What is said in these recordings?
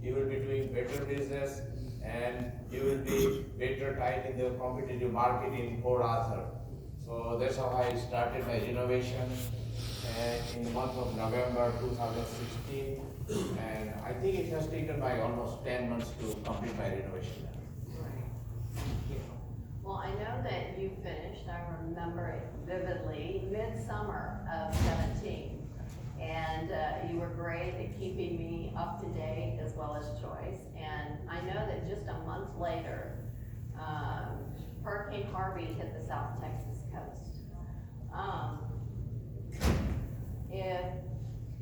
you will be doing better business, and you will be better tied in the competitive market in Port Arthur. So that's how I started my renovation in the month of November 2016, and I think it has taken my almost 10 months to complete my renovation. Right. Thank you. Well, I know that you finished, I remember it vividly, midsummer of 17. And you were great at keeping me up to date as well as Joyce. And I know that just a month later, Hurricane Harvey hit the South Texas coast.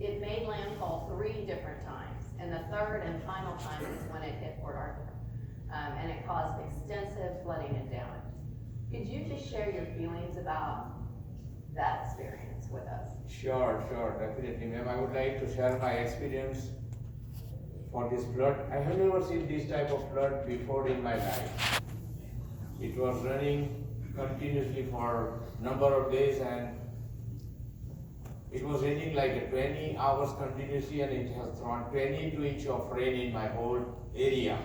It made landfall 3 different times, and the third and final time is when it hit Port Arthur. And it caused extensive flooding and damage. Could you just share your feelings about that experience with us? Sure, definitely, ma'am. I would like to share my experience for this flood. I have never seen this type of flood before in my life. It was running continuously for number of days, and it was raining like 20 hours continuously, and it has thrown 22 inches of rain in my whole area.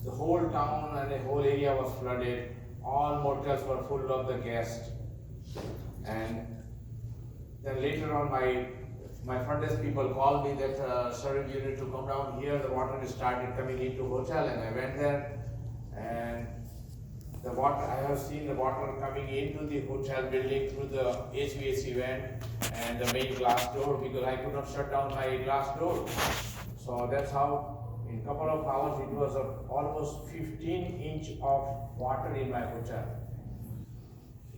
The whole town and the whole area was flooded. All motels were full of the guests. And then later on, my front desk people called me that, sir, you need to come down here. The water started coming into hotel, and I went there. And the water, I have seen the water coming into the hotel building through the HVAC vent and the main glass door, because I could not shut down my glass door. So that's how, in a couple of hours, it was almost 15 inches of water in my hotel.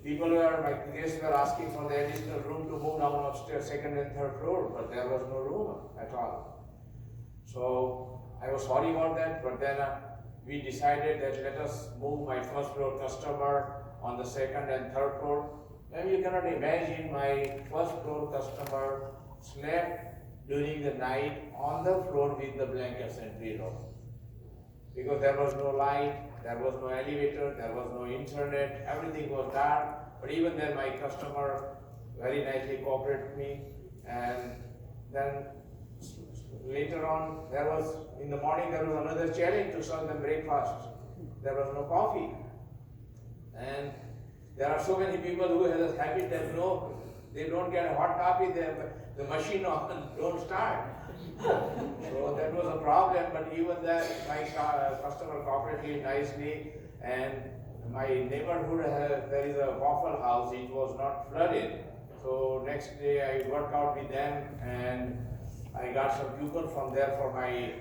My guests were asking for the additional room to move down upstairs, second and third floor, but there was no room at all. So I was sorry about that, but then we decided that let us move my first floor customer on the second and third floor. And you cannot imagine, my first floor customer slept during the night on the floor with the blankets and pillow. Because there was no light, there was no elevator, there was no internet, everything was dark. But even then, my customer very nicely cooperated with me. And then later on, in the morning, there was another challenge to serve them breakfast. There was no coffee. And there are so many people who have this habit that they don't get a hot coffee, the machine don't start. So that was a problem, but even then, my customer cooperated nicely, and my neighborhood there is a Waffle House. It was not flooded. So next day I worked out with them, and I got some coupon from there for my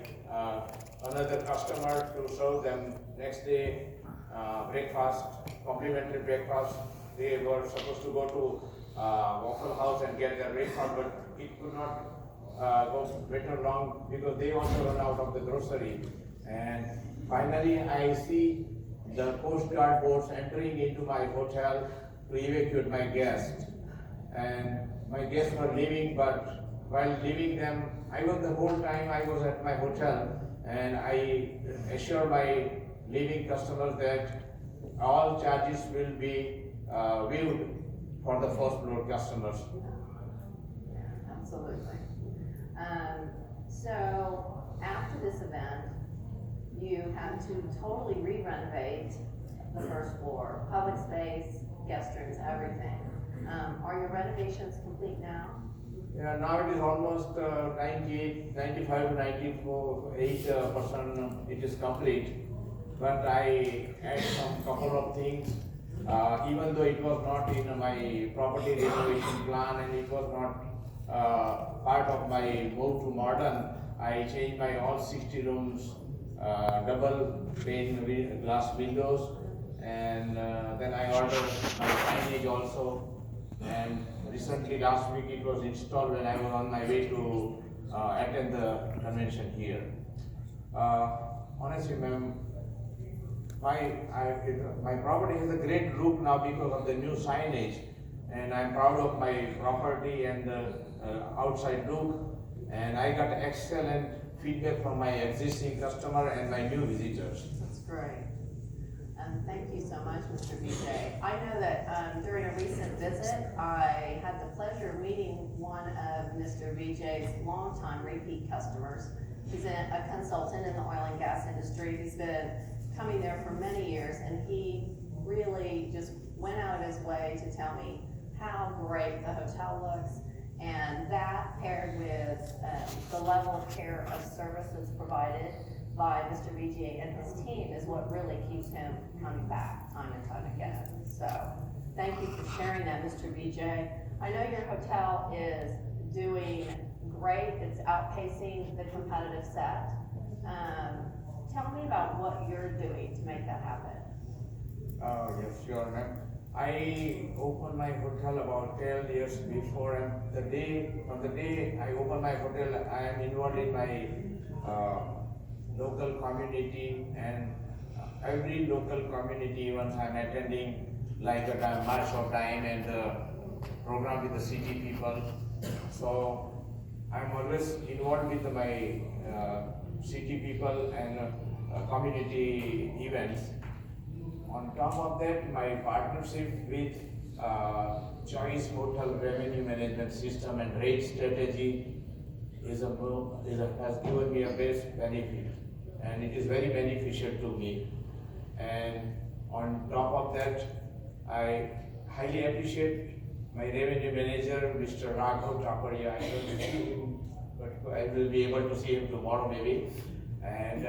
another customer to serve them next day breakfast, complimentary breakfast. They were supposed to go to Waffle House and get their breakfast, but it could not go better long because they also run out of the grocery. And finally, I see the Coast Guard boats entering into my hotel to evacuate my guests. And my guests were leaving, but while leaving them, I was the whole time I was at my hotel, and I assure my leaving customers that all charges will be waived for the first floor customers. Yeah, absolutely. So after this event, you had to totally re-renovate the first floor, public space, guest rooms, everything. Are your renovations complete now? Yeah, now it is almost 95 to 98% it is complete. But I add some couple of things. Even though it was not in my property renovation plan and it was not part of my move to modern, I changed my all 60 rooms double pane glass windows, and then I ordered my signage also. And recently, last week, it was installed when I was on my way to attend the convention here. Honestly, ma'am, my property has a great look now because of the new signage, and I'm proud of my property and the outside look. And I got excellent feedback from my existing customer and my new visitors. That's great. Thank you so much, Mr. Vijay. I know that during a recent visit, I had the pleasure of meeting one of Mr. Vijay's longtime repeat customers, He's a consultant in the oil and gas industry. He's been coming there for many years, and he really just went out of his way to tell me how great the hotel looks. And that paired with the level of care of services provided by Mr. Vijay and his team is what really keeps him coming back time and time again. So thank you for sharing that, Mr. Vijay. I know your hotel is doing great. It's outpacing the competitive set. Tell me about what you're doing to make that happen. Yes, sure, ma'am. I opened my hotel about 12 years before, and from the day I opened my hotel, I am involved in my local community, and every local community, once I'm attending like a march of time and program with the city people. So I'm always involved with my city people and community events. On top of that, my partnership with Choice Hotel Revenue Management System and rate strategy has given me a best benefit, and it is very beneficial to me. And on top of that, I highly appreciate my revenue manager, Mr. Raghav Taparia. I don't see him, but I will be able to see him tomorrow maybe. And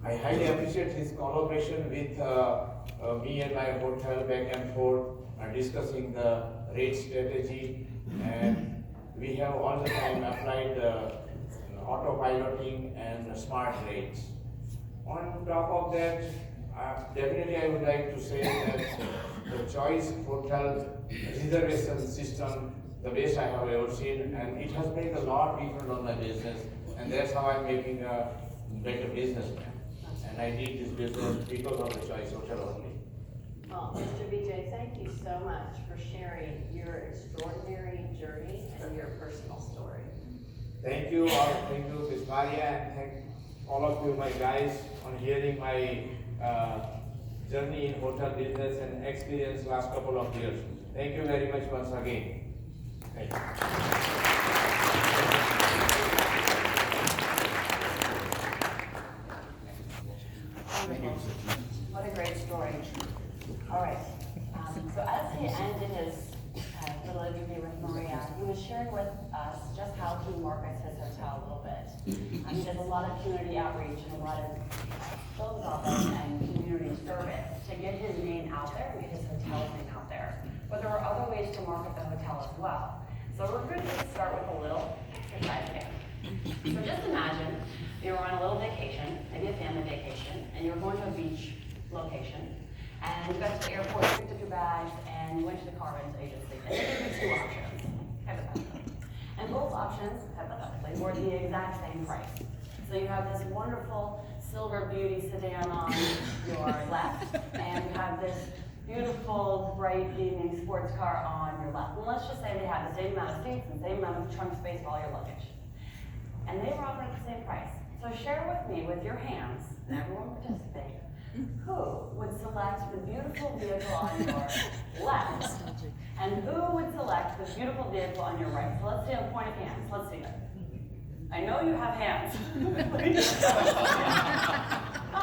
I highly appreciate his collaboration with me and my hotel back and forth, discussing the rate strategy, and we have all the time applied autopiloting and smart rates. On top of that, definitely I would like to say that the Choice Hotel reservation system, the best I have ever seen, and it has made a lot different on my business, and that's how I'm making a better businessman. And I did this business because of the Choice Hotel only. Well, Mr. Vijay, thank you so much for sharing your extraordinary journey and your personal story. Thank you Ms. Maria, and thank all of you, my guys, on hearing my journey in hotel business and experience last couple of years. Thank you very much once again. Thank you. What a great story. All right. So as he ended his little interview with Maria, he was sharing with us just how he markets his hotel a little bit. He does a lot of community outreach and a lot of philanthropy and community service to get his name out there and get his hotel's name out there. But there are other ways to market the hotel as well. So we're going to start with a little exercise again. So just imagine you were on a little vacation, maybe a family vacation, and you were going to a beach location, and you got to the airport, you picked up your bags, and you went to the car rental agency, and they gave you two options, hypothetically. And both options, hypothetically, were the exact same price. So you have this wonderful silver beauty sedan on your left, and you have this beautiful, bright, beaming sports car on your left. And let's just say they have the same amount of seats and the same amount of trunk space for all your luggage. And they were offering the same price. So share with me, with your hands, and everyone participate, who would select the beautiful vehicle on your left, and who would select the beautiful vehicle on your right? So let's see a point of hands. Let's see it. I know you have hands.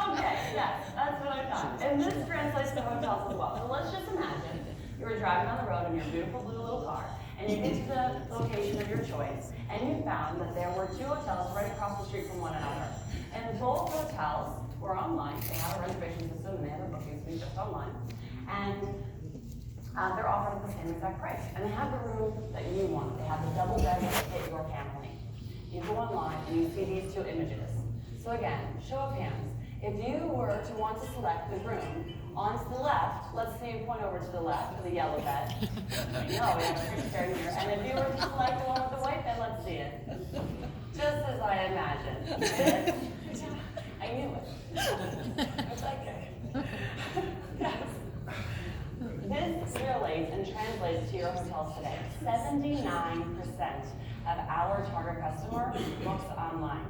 Okay, yes, that's what I thought. And this translates to hotels as well. So let's just imagine you were driving on the road in your beautiful blue little car, and you get to the location of your choice, and you found that there were two hotels right across the street from one another. And both hotels were online. They have a reservation system, and they have a booking system just online. And they're offered at the same exact price. And they have the room that you want. They have the double bed that fit your family. You go online and you see these two images. So again, show of hands. If you were to want to select the room on to the left, let's see you point over to the left, to the yellow bed. No, we have a picture here. And if you were to select the one with the white bed, let's see it. Just as I imagined. This, I knew it. It's okay. Yes. This relates and translates to your hotels today. 79% of our target customer books online.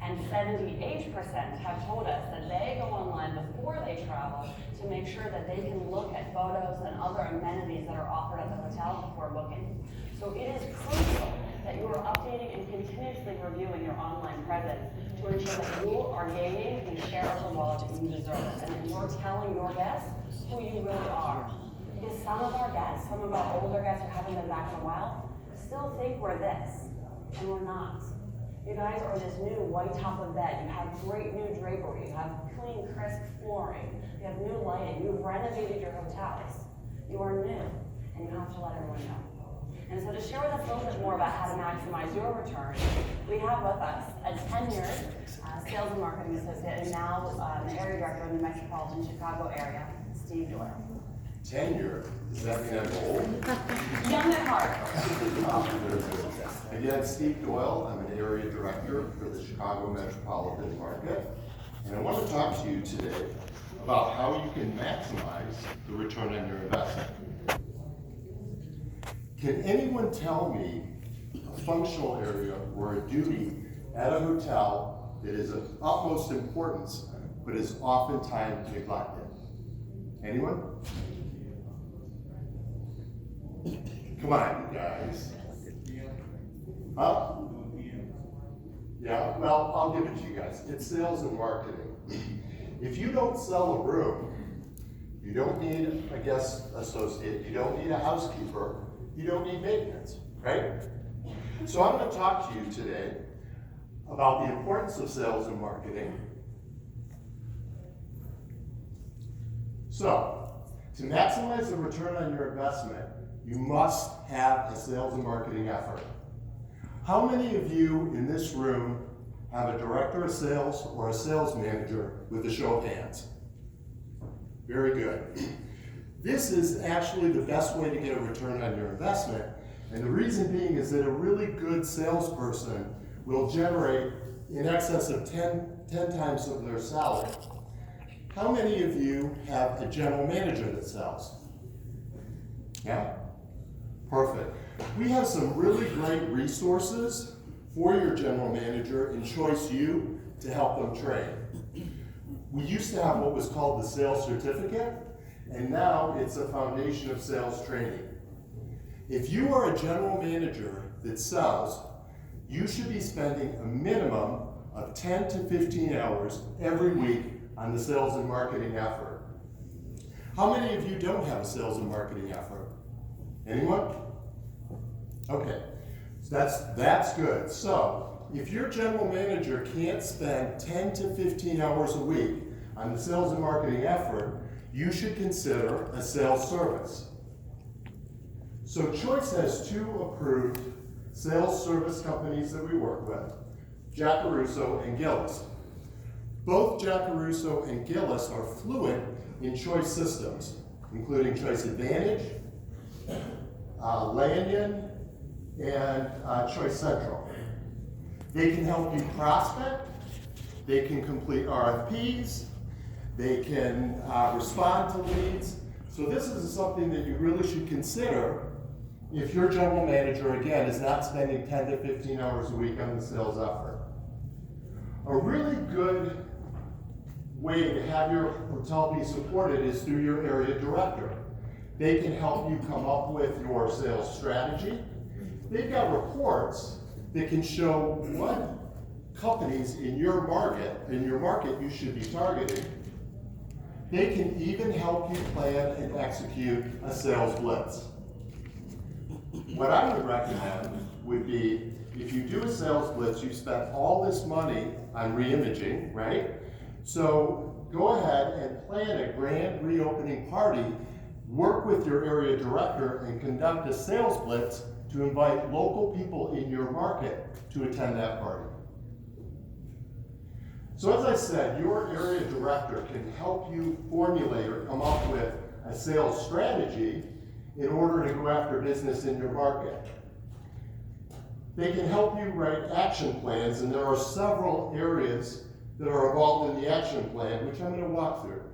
And 78% have told us that they go online before they travel to make sure that they can look at photos and other amenities that are offered at the hotel before booking. So it is crucial that you are updating and continuously reviewing your online presence to ensure that you are gaining the share of the wallet that you deserve, and that you're telling your guests who you really are. Because some of our guests, some of our older guests who haven't been back in a while, still think we're this, and we're not. You guys are this new white top of bed. You have great new drapery. You have clean, crisp flooring. You have new lighting. You've renovated your hotels. You are new, and you have to let everyone know. And so to share with us a little bit more about how to maximize your return, we have with us a tenured sales and marketing associate and now the area director in the metropolitan Chicago area, Steve Doyle. Tenure, does that mean I'm old? Young at heart. Again, Steve Doyle, I'm an area director for the Chicago metropolitan market. And I want to talk to you today about how you can maximize the return on your investment. Can anyone tell me a functional area or a duty at a hotel that is of utmost importance, but is oftentimes neglected? Anyone? Come on, you guys. Huh? Yeah, well, I'll give it to you guys. It's sales and marketing. If you don't sell a room, you don't need a guest associate, you don't need a housekeeper, you don't need maintenance, right? So I'm going to talk to you today about the importance of sales and marketing. So, to maximize the return on your investment, you must have a sales and marketing effort. How many of you in this room have a director of sales or a sales manager with a show of hands? Very good. This is actually the best way to get a return on your investment. And the reason being is that a really good salesperson will generate in excess of 10 times of their salary. How many of you have a general manager that sells? Yeah? Perfect. We have some really great resources for your general manager in Choice U to help them train. We used to have what was called the sales certificate, and now it's a foundation of sales training. If you are a general manager that sells, you should be spending a minimum of 10 to 15 hours every week on the sales and marketing effort. How many of you don't have a sales and marketing effort? Anyone? Okay, so that's good. So, if your general manager can't spend 10 to 15 hours a week on the sales and marketing effort, you should consider a sales service. So Choice has 2 approved sales service companies that we work with, Jack Caruso and Gillis. Both Jack Caruso and Gillis are fluent in Choice systems, including Choice Advantage, Lanyon, and Choice Central. They can help you prospect, they can complete RFPs, they can respond to leads. So this is something that you really should consider if your general manager, again, is not spending 10 to 15 hours a week on the sales effort. A really good way to have your hotel be supported is through your area director. They can help you come up with your sales strategy. They've got reports that can show what companies in your market you should be targeting. They can even help you plan and execute a sales blitz. What I would recommend would be, if you do a sales blitz, you spent all this money on re-imaging, right? So go ahead and plan a grand reopening party, work with your area director, and conduct a sales blitz to invite local people in your market to attend that party. So as I said, your area director can help you formulate or come up with a sales strategy in order to go after business in your market. They can help you write action plans, and there are several areas that are involved in the action plan, which I'm going to walk through.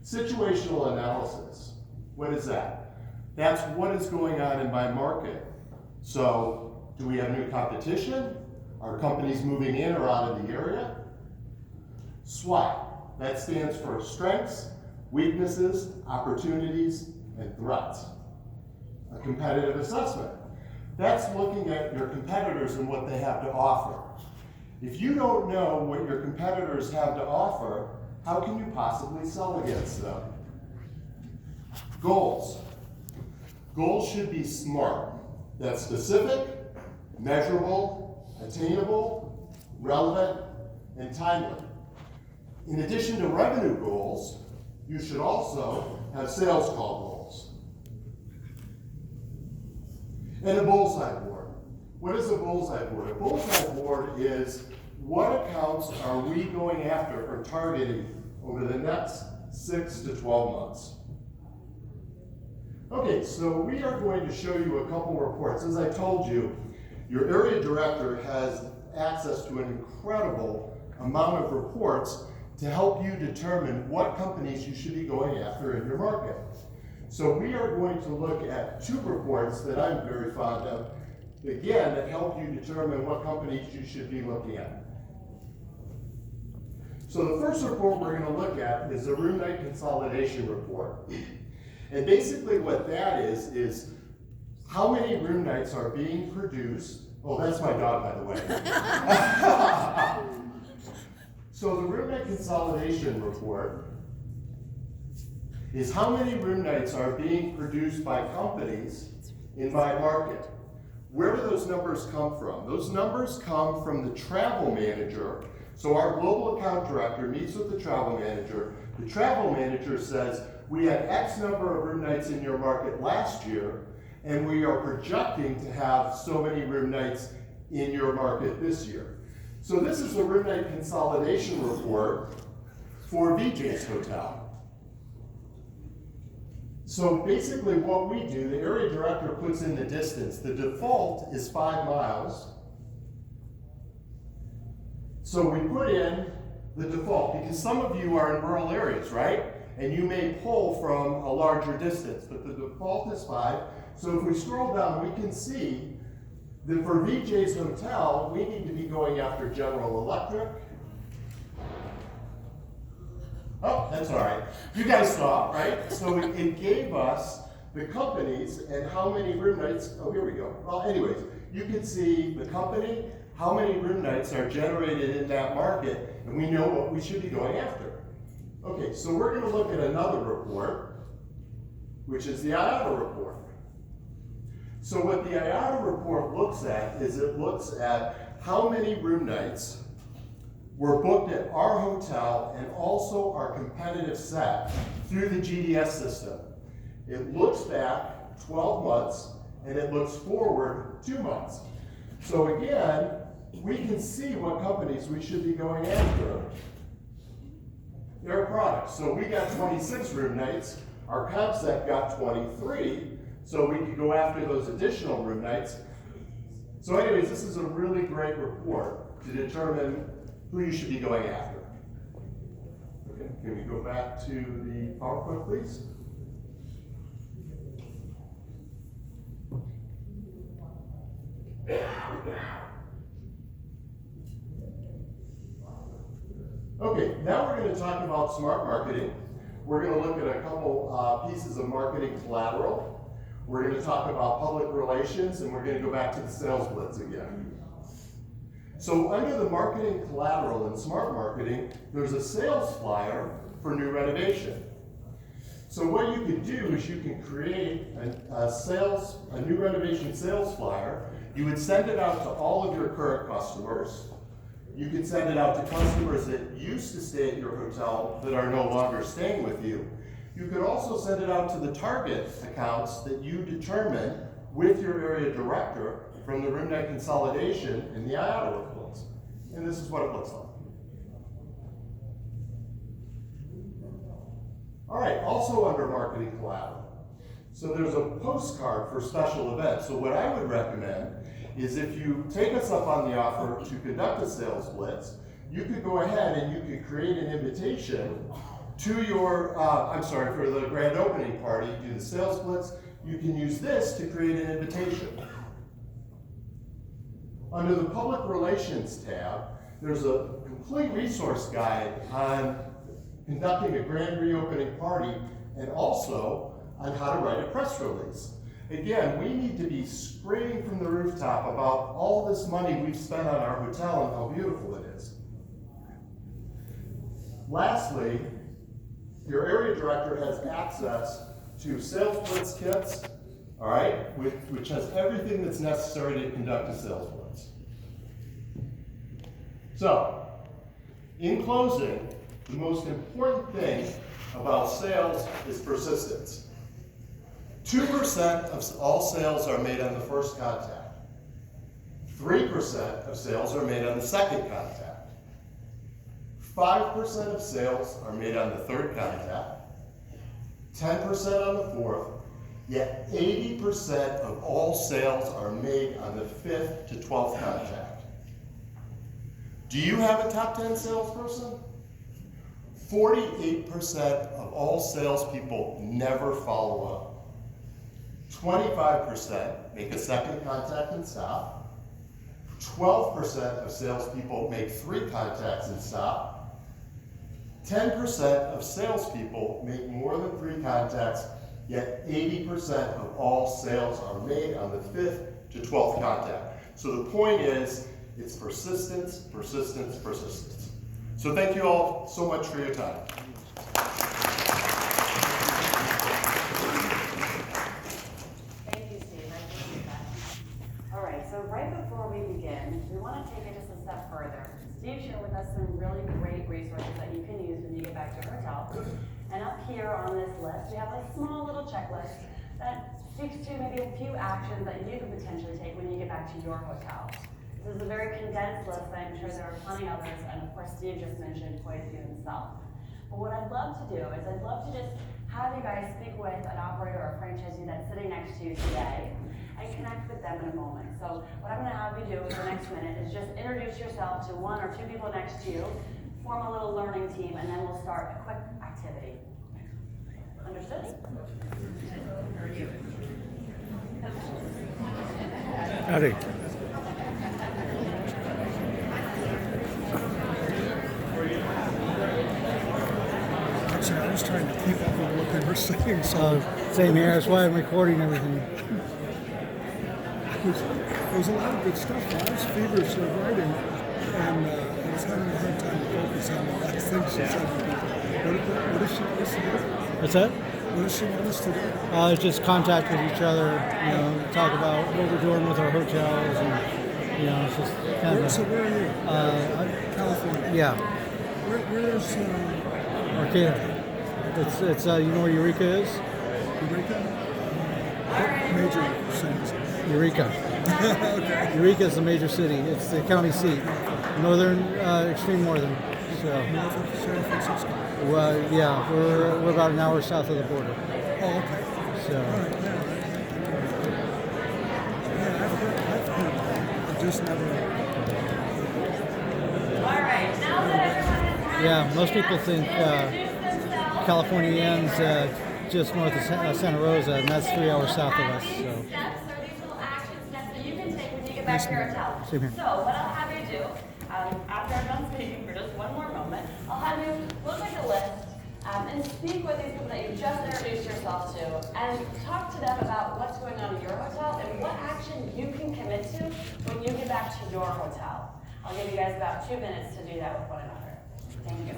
Situational analysis. What is that? That's what is going on in my market. So, do we have new competition? Are companies moving in or out of the area? SWOT. That stands for strengths, weaknesses, opportunities, and threats. A competitive assessment. That's looking at your competitors and what they have to offer. If you don't know what your competitors have to offer, how can you possibly sell against them? Goals. Goals should be SMART. That's specific, measurable, attainable, relevant, and timely. In addition to revenue goals, you should also have sales call goals. And a bullseye board. What is a bullseye board? A bullseye board is what accounts are we going after or targeting over the next 6 to 12 months. Okay, so we are going to show you a couple reports. As I told you, your area director has access to an incredible amount of reports to help you determine what companies you should be going after in your market. So we are going to look at 2 reports that I'm very fond of, again, that help you determine what companies you should be looking at. So the first report we're going to look at is the room night consolidation report. And basically what that is how many room nights are being produced. Oh, that's my dog, by the way. So the room night consolidation report is how many room nights are being produced by companies in my market. Where do those numbers come from? Those numbers come from the travel manager. So our global account director meets with the travel manager. The travel manager says, we had X number of room nights in your market last year, and we are projecting to have so many room nights in your market this year. So this is the room night consolidation report for VJ's Hotel. So basically what we do, the area director puts in the distance. The default is 5 miles. So we put in the default, because some of you are in rural areas, right? And you may pull from a larger distance, but the default is 5. So if we scroll down, we can see that for VJ's Hotel, we need to be going after General Electric. Oh, that's all right. You guys saw, right? So it gave us the companies and how many room nights. Oh, here we go. Well, anyways, you can see the company, how many room nights are generated in that market, and we know what we should be going after. Okay, so we're going to look at another report, which is the IATA report. So what the IATA report looks at is it looks at how many room nights were booked at our hotel and also our competitive set through the GDS system. It looks back 12 months and it looks forward 2 months. So again, we can see what companies we should be going after. Their products. So we got 26 room nights, our comp set got 23, so we could go after those additional room nights. So anyways, this is a really great report to determine who you should be going after. Okay, can we go back to the PowerPoint, please? Okay, now we're going to talk about smart marketing. We're going to look at a couple pieces of marketing collateral. We're going to talk about public relations, and we're going to go back to the sales blitz again. So under the marketing collateral in smart marketing, there's a sales flyer for new renovation. So what you can do is you can create a new renovation sales flyer. You would send it out to all of your current customers. You can send it out to customers that used to stay at your hotel that are no longer staying with you. You could also send it out to the target accounts that you determine with your area director from the room night consolidation in the IATA reports. And this is what it looks like. All right, also under marketing collateral. So there's a postcard for special events. So what I would recommend is if you take us up on the offer to conduct a sales blitz, you could go ahead and you could create an invitation to your, for the grand opening party, do the sales blitz. You can use this to create an invitation. Under the public relations tab, there's a complete resource guide on conducting a grand reopening party and also on how to write a press release. Again, we need to be screaming from the rooftop about all this money we've spent on our hotel and how beautiful it is. Lastly, your area director has access to sales blitz kits, all right, which has everything that's necessary to conduct a sales blitz. So, in closing, the most important thing about sales is persistence. 2% of all sales are made on the first contact. 3% of sales are made on the second contact. 5% of sales are made on the third contact. 10% on the fourth. Yet 80% of all sales are made on the 5th to 12th contact. Do you have a top 10 salesperson? 48% of all salespeople never follow up. 25% make a second contact and stop. 12% of salespeople make 3 contacts and stop. 10% of salespeople make more than 3 contacts, yet 80% of all sales are made on the 5th to 12th contact. So the point is, it's persistence, persistence, persistence. So thank you all so much for your time. Thank you, Steve. I appreciate that. All right, so right before we begin, we want to take it just a step further. Steve shared with us some really great resources that you can use when you get back to your hotel. And up here on this list, we have a small little checklist that speaks to maybe a few actions that you could potentially take when you get back to your hotel. This is a very condensed list, but I'm sure there are plenty others, and of course Steve just mentioned quite a few himself. But what I'd love to do is I'd love to just have you guys speak with an operator or a franchisee that's sitting next to you today and connect with them in a moment. So what I'm gonna have you do for the next minute is just introduce yourself to 1 or 2 people next to you, form a little learning team, and then we'll start a quick activity. Understood? Howdy. Actually, I was trying to keep up with what they were saying, so Same here, that's why I'm recording everything. there was a lot of good stuff. I was feverishly writing, and I was having a hard time to focus on the last thing she said. What does she want us to do? What's that? What does she want us to do? Just contact with each other, you know, talk about what we're doing with our hotels, and, you know, it's just kind of So where are you? California. yeah, Where's Arcata. It's you know where Eureka is? Eureka? What major cities? Eureka. Okay. Eureka is the major city. It's the county seat, northern, extreme northern. So, North of San Francisco. yeah, we're about an hour south of the border. Oh, okay. So. All right, yeah, I've heard. I've just never. All right, now that everyone has had Yeah, most people think California ends just north of Santa Rosa, and that's 3 hours south of us. So. steps or these little action steps that you can take when you get back to your hotel. Same here. So what I'll have you do, after I'm done speaking for just one more moment, I'll have you look at the list and speak with these people that you just introduced yourself to and talk to them about what's going on in your hotel and what action you can commit to when you get back to your hotel. I'll give you guys about 2 minutes to do that with one another. Thank you.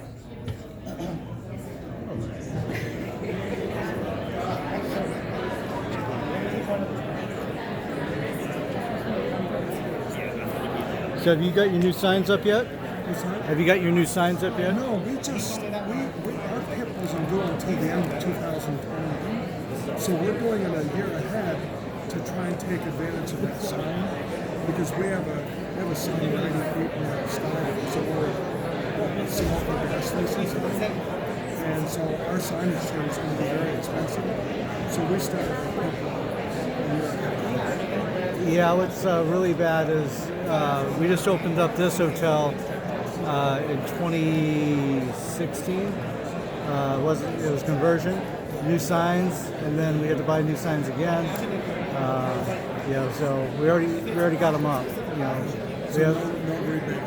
So have you got your new signs up yet? What's that? Have you got your new signs up yet? No, our PIP wasn't due until the end of 2020. So we're going in a year ahead to try and take advantage of that sign because we have a sign right in our style. So we're small for gas stations. And so our signage here is going to be very expensive. So we started a PIP a year ahead. Yeah, what's really bad is we just opened up this hotel in 2016. It was conversion, new signs, and then we had to buy new signs again. Yeah, so we already got them up. You know, we have, No rebate.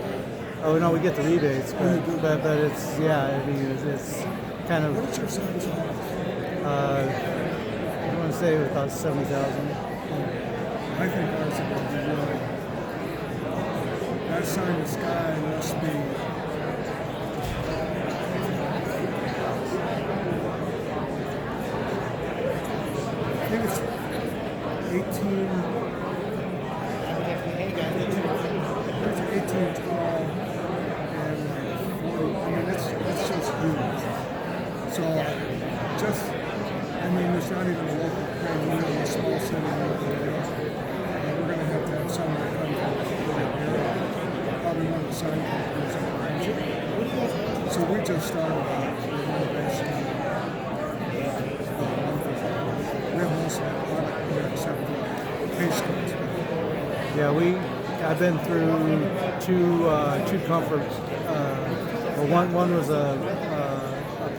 oh no, we get the rebates, but it's yeah, I mean it's kind of. What's your size on? I want to to say it was about 70,000. I think ours are going to be really. That sign in the sky must be. I think it's 18. It's 18 tall and like 40. I mean, it's just huge. So I mean, there's not even a local crane. We're in a small city. We're going to have someone come from here. Probably one of the sign companies in Orange. So we just started the renovation. We have most of that product here except for pace codes. Yeah, I've been through two comforts. Well, one was a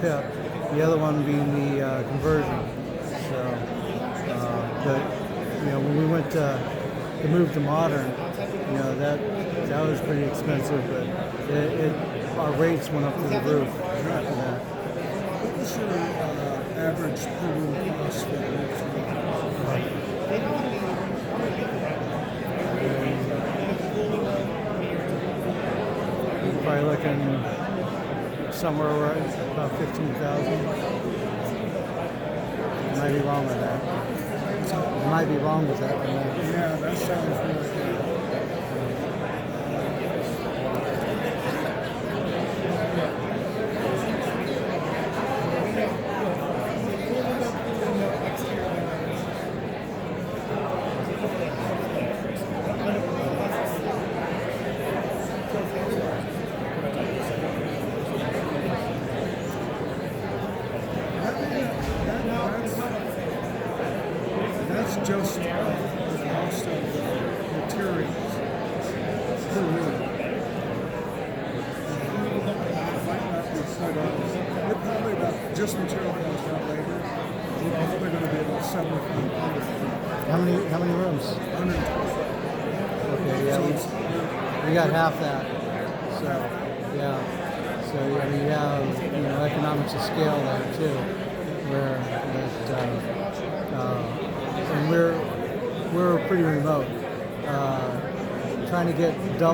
PIP, the other one being the conversion. So, but when we went to move to modern, that was pretty expensive, but our rates went up to the roof after that. What was your average per room cost for the We're probably looking somewhere around about 15,000. Might be wrong with that. Might be wrong with that. Yeah, that sounds really good. That's just the cost of the materials per room. Might not be quite all. We're probably about just material cost, not labor. We're probably going to be about 7,500. How many rooms? 120. Okay, yeah, So it's, we got half that. So yeah. So I mean, you have economics of scale there too, where and we're pretty remote. Trying to get double